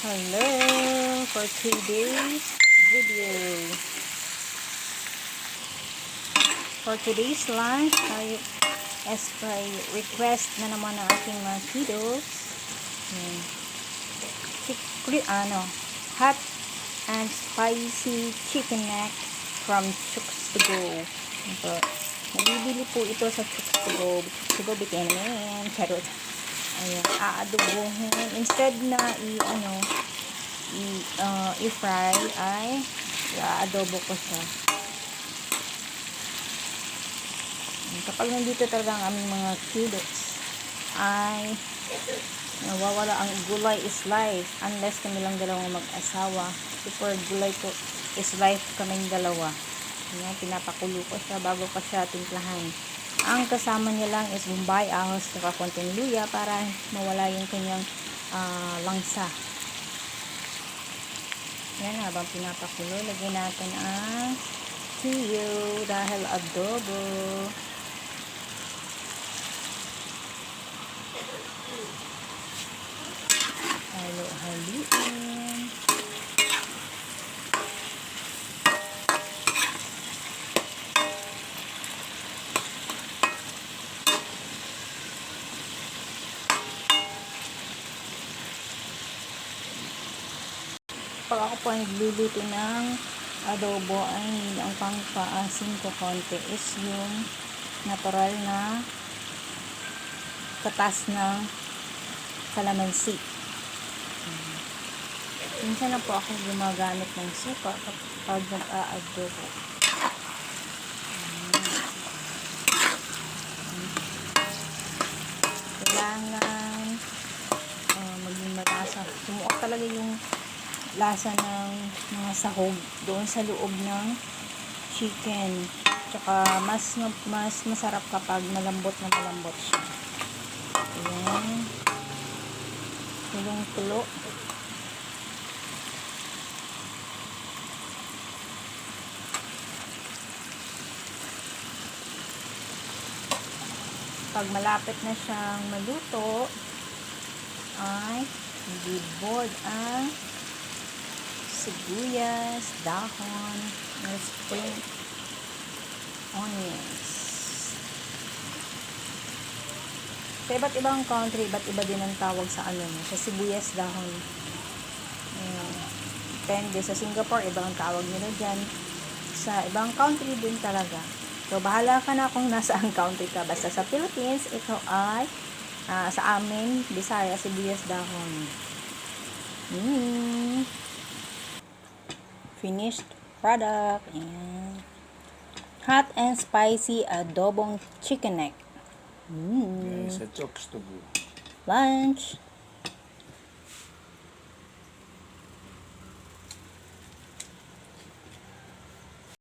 Hello for today's video. For today's lunch, as per request na naman ng aking mga kiddos, hot and spicy chicken neck from Chooks to Go. Ito, nabibili po ito sa Chooks to Go. Chooks to Go, bitin naman. Charot. Ayan, aadobohin. Instead na i-fry, ay i-adobo ko siya. Kapag nandito talaga ang aming mga kiddos, ay nawawala ang gulay is life. Unless kami lang dalawang mag-asawa. Super gulay ko is life kaming dalawa. Ayan, pinapakulo ko siya bago pa siya timplahan. Ang kasama niya lang is bombay, ahos, saka konting luya para mawala yung kanyang langsa. Yan, habang pinapakulo, lagyan natin ang tuyo dahil adobo. Halo-haluin. Pag ako po ay nagluluto ng adobo, ay ang pangpaasim ko konti is yung natural na katas ng kalamansi. Minsan na po ako gumagamit ng suka kapag nag-aadobo. Kailangan maging malasa. Sumuot talaga yung lasa ng mga sahog doon sa loob ng chicken. Tsaka mas masarap kapag malambot na malambot siya. Ayan. Tulong-tulo. Pag malapit na siyang maluto, ay i-board ang sibuyas, dahon, spring onions. Sa iba't ibang country, iba't iba din ang tawag sa sa sibuyas, dahon. Depende. Sa Singapore, ibang tawag nila dyan. Sa ibang country din talaga. So, bahala ka na kung nasaan country ka. Basta sa Philippines, ito ay sa amin, Bisaya, sibuyas, dahon. Finished product. Ayan. Hot and spicy adobong chicken neck. Yan sa Chooks to Go. Lunch.